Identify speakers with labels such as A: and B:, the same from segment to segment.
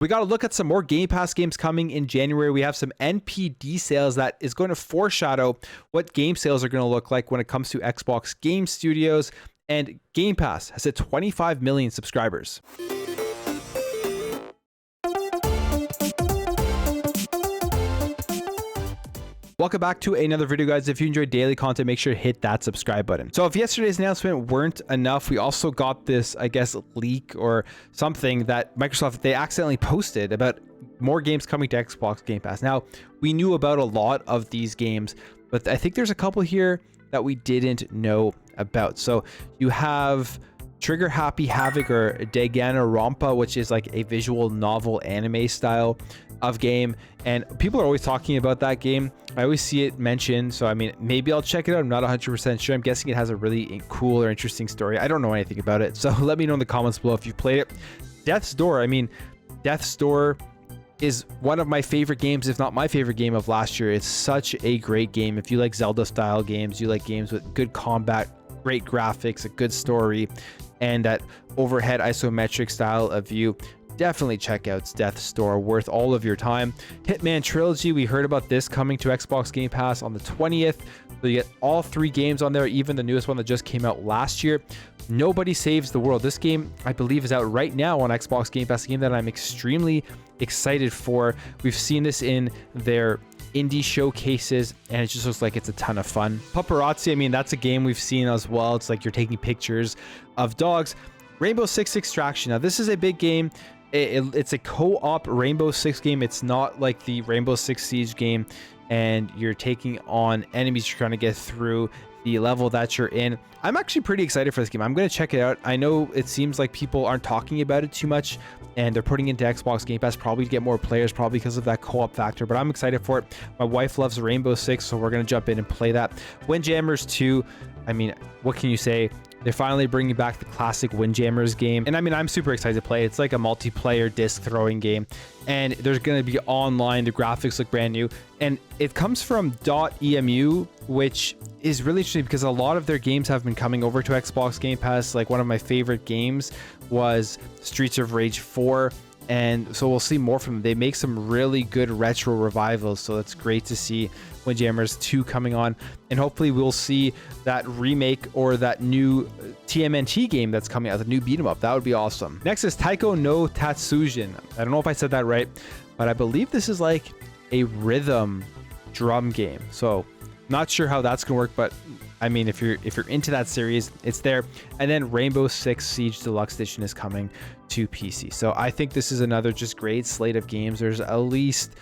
A: We got to look at some more Game Pass games coming in January. We have some NPD sales that is going to foreshadow what game sales are going to look like when it comes to Xbox Game Studios. And Game Pass has hit 25 million subscribers. Welcome back to another video, guys. If you enjoy daily content, make sure to hit that subscribe button. So if yesterday's announcement weren't enough, we also got this, I guess, leak or something that Microsoft, they accidentally posted about more games coming to Xbox Game Pass. Now, we knew about a lot of these games, but I think there's a couple here that we didn't know about. So you have Trigger Happy Havoc or Danganronpa, which is like a visual novel anime style of game, and people are always talking about that game. I always see it mentioned, so I mean, maybe I'll check it out. I'm not 100% sure. I'm guessing it has a really cool or interesting story. I don't know anything about it, so let me know in the comments below if you've played it. Death's Door, I mean, Death's Door is one of my favorite games, if not my favorite game of last year. It's such a great game. If you like Zelda style games, you like games with good combat, great graphics, a good story, and that overhead isometric style of view, definitely check out Death's Door, worth all of your time. Hitman Trilogy, we heard about this coming to Xbox Game Pass on the 20th. So you get all 3 games on there, even the newest one that just came out last year. Nobody Saves the World. This game, I believe, is out right now on Xbox Game Pass, a game that I'm extremely excited for. We've seen this in their indie showcases, and it just looks like it's a ton of fun. Paparazzi, I mean, that's a game we've seen as well. It's like you're taking pictures of dogs. Rainbow Six Extraction. Now, this is a big game. It's a co-op Rainbow Six game. It's not like the Rainbow Six Siege game and you're taking on enemies. You're trying to get through the level that you're in. I'm actually pretty excited for this game. I'm going to check it out. I know it seems like people aren't talking about it too much, and they're putting it into Xbox Game Pass probably to get more players, probably because of that co-op factor, but I'm excited for it. My wife loves Rainbow Six, so we're going to jump in and play that. Windjammers 2, I mean, what can you say? They're finally bringing back the classic Windjammers game. And I mean, I'm super excited to play. It's like a multiplayer disc throwing game. And there's going to be online. The graphics look brand new. And it comes from .emu, which is really interesting because a lot of their games have been coming over to Xbox Game Pass. Like one of my favorite games was Streets of Rage 4. And so we'll see more from them. They make some really good retro revivals, so that's great to see Windjammers 2 coming on. And hopefully we'll see that remake or that new TMNT game that's coming out, the new beat 'em up. That would be awesome. Next is Taiko no Tatsujin. I don't know if I said that right, but I believe this is like a rhythm drum game. So not sure how that's gonna work, but I mean, if you're into that series, it's there. And then Rainbow Six Siege Deluxe Edition is coming to PC. So I think this is another just great slate of games. There's at least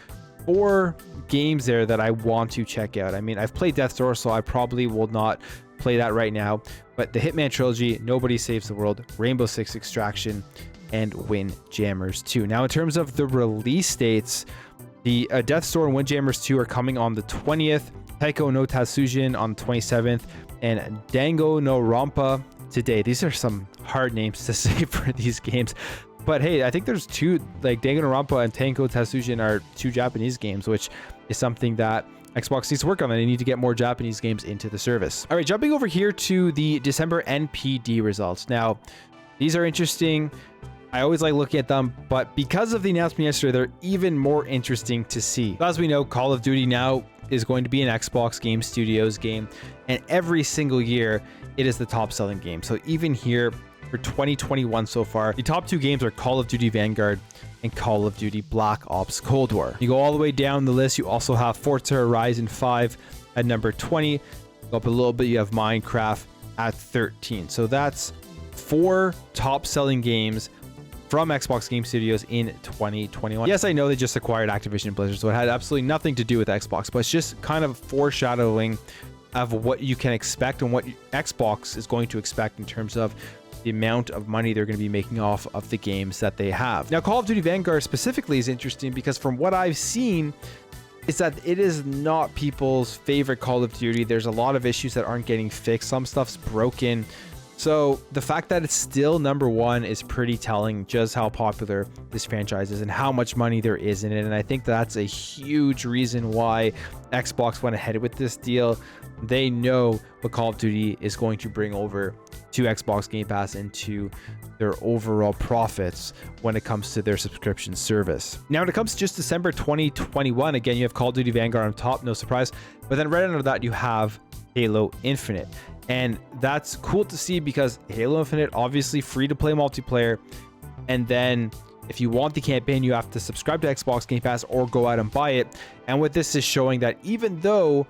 A: 4 games there that I want to check out. I mean, I've played Death's Door, so I probably will not play that right now. But the Hitman Trilogy, Nobody Saves the World, Rainbow Six Extraction, and Windjammers 2. Now, in terms of the release dates, the Death's Door and Windjammers 2 are coming on the 20th. Taiko no Tatsujin on the 27th, and Danganronpa today. These are some hard names to say for these games, but hey, I think there's 2, like Danganronpa and Taiko Tatsujin are 2 Japanese games, which is something that Xbox needs to work on. They need to get more Japanese games into the service. All right, jumping over here to the December NPD results. Now, these are interesting. I always like looking at them, but because of the announcement yesterday, they're even more interesting to see. As we know, Call of Duty now is going to be an Xbox Game Studios game, and every single year it is the top selling game. So even here for 2021 so far, the top 2 games are Call of Duty Vanguard and Call of Duty Black Ops Cold War. You go all the way down the list, you also have Forza Horizon 5 at number 20. Go up a little bit, you have Minecraft at 13. So that's 4 top selling games from Xbox Game Studios in 2021. Yes, I know they just acquired Activision Blizzard, so it had absolutely nothing to do with Xbox, but it's just kind of foreshadowing of what you can expect and what Xbox is going to expect in terms of the amount of money they're going to be making off of the games that they have. Now, Call of Duty Vanguard specifically is interesting because from what I've seen, is that it is not people's favorite Call of Duty. There's a lot of issues that aren't getting fixed. Some stuff's broken. So the fact that it's still number 1 is pretty telling just how popular this franchise is and how much money there is in it. And I think that's a huge reason why Xbox went ahead with this deal. They know what Call of Duty is going to bring over to Xbox Game Pass and to their overall profits when it comes to their subscription service. Now, when it comes to just December 2021, again, you have Call of Duty Vanguard on top, no surprise. But then right under that, you have Halo Infinite. And that's cool to see because Halo Infinite, obviously free to play multiplayer. And then if you want the campaign, you have to subscribe to Xbox Game Pass or go out and buy it. And what this is showing that even though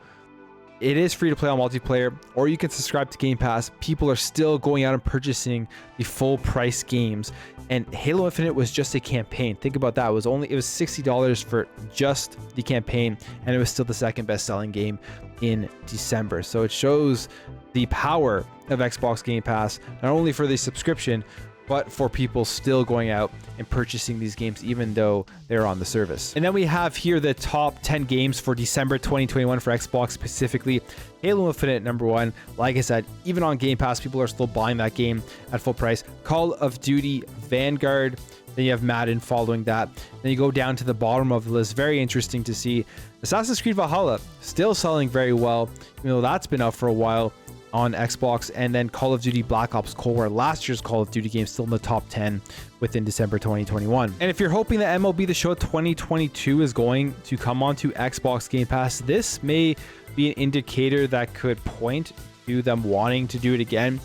A: it is free to play on multiplayer, or you can subscribe to Game Pass, people are still going out and purchasing the full price games. And Halo Infinite was just a campaign. Think about that. It was $60 for just the campaign, and it was still the second best selling game in December. So it shows the power of Xbox Game Pass, not only for the subscription, but for people still going out and purchasing these games even though they're on the service. And then we have here the top 10 games for December 2021 for Xbox specifically. Halo Infinite, number 1. Like I said, even on Game Pass, people are still buying that game at full price. Call of Duty Vanguard. Then you have Madden following that. Then you go down to the bottom of the list. Very interesting to see. Assassin's Creed Valhalla still selling very well, even though that's been out for a while on Xbox. And then Call of Duty Black Ops Cold War, last year's Call of Duty game, still in the top 10 within December 2021. And if you're hoping that MLB The Show 2022 is going to come onto Xbox Game Pass, this may be an indicator that could point to them wanting to do it again.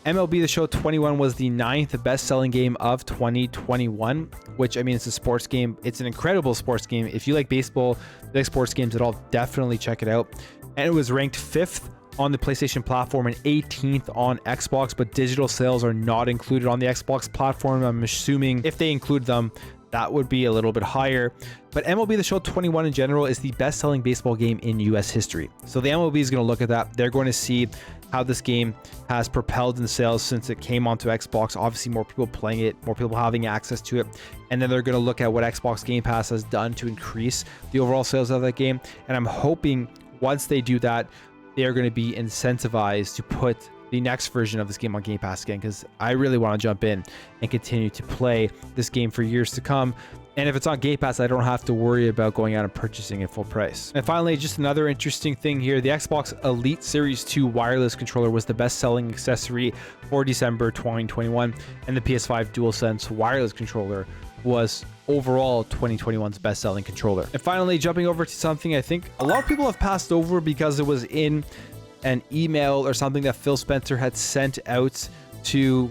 A: MLB The Show 21 was the 9th best-selling game of 2021, which, I mean, it's a sports game. It's an incredible sports game. If you like baseball, you like sports games at all, definitely check it out. And it was ranked 5th on the PlayStation platform and 18th on Xbox, but digital sales are not included on the Xbox platform. I'm assuming if they include them, that would be a little bit higher. But MLB The Show 21 in general is the best-selling baseball game in US history. So the MLB is going to look at that. They're going to see how this game has propelled in sales since it came onto Xbox. Obviously, more people playing it, more people having access to it. And then they're going to look at what Xbox Game Pass has done to increase the overall sales of that game. And I'm hoping once they do that, they are going to be incentivized to put the next version of this game on Game Pass again, because I really want to jump in and continue to play this game for years to come. And if it's on Game Pass, I don't have to worry about going out and purchasing it full price. And finally, just another interesting thing here, the Xbox Elite Series 2 wireless controller was the best-selling accessory for December 2021, and the PS5 DualSense wireless controller was overall 2021's best-selling controller. And finally, jumping over to something I think a lot of people have passed over because it was in an email or something that Phil Spencer had sent out to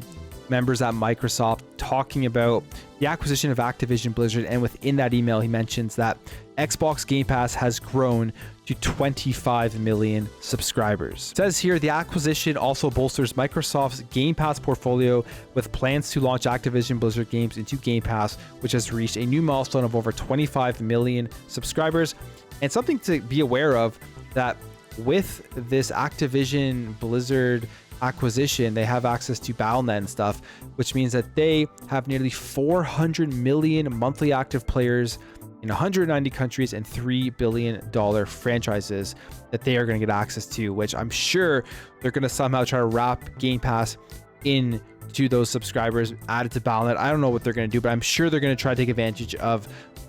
A: members at Microsoft talking about the acquisition of Activision Blizzard. And within that email, he mentions that Xbox Game Pass has grown to 25 million subscribers. It says here, the acquisition also bolsters Microsoft's Game Pass portfolio with plans to launch Activision Blizzard games into Game Pass, which has reached a new milestone of over 25 million subscribers. And something to be aware of, that with this Activision Blizzard acquisition, they have access to Battle.net and stuff, which means that they have nearly 400 million monthly active players in 190 countries and $3 billion franchises that they are going to get access to, which I'm sure they're going to somehow try to wrap Game Pass into those subscribers, add it to Battle.net. I don't know what they're going to do, but I'm sure they're going to try to take advantage of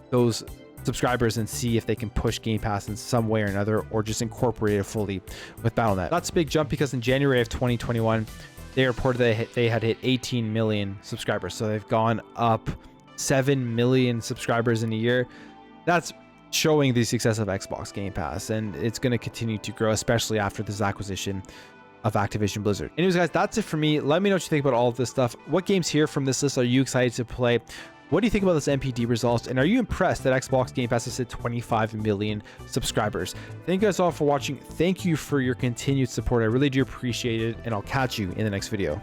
A: those subscribers and see if they can push Game Pass in some way or another, or just incorporate it fully with Battle.net. That's a big jump because in January of 2021, they reported that they had hit 18 million subscribers. So they've gone up 7 million subscribers in a year. That's showing the success of Xbox Game Pass, and it's going to continue to grow, especially after this acquisition of Activision Blizzard. Anyways, guys, that's it for me. Let me know what you think about all of this stuff. What games here from this list are you excited to play? What do you think about this NPD results? And are you impressed that Xbox Game Pass has hit 25 million subscribers? Thank you guys all for watching. Thank you for your continued support. I really do appreciate it, and I'll catch you in the next video.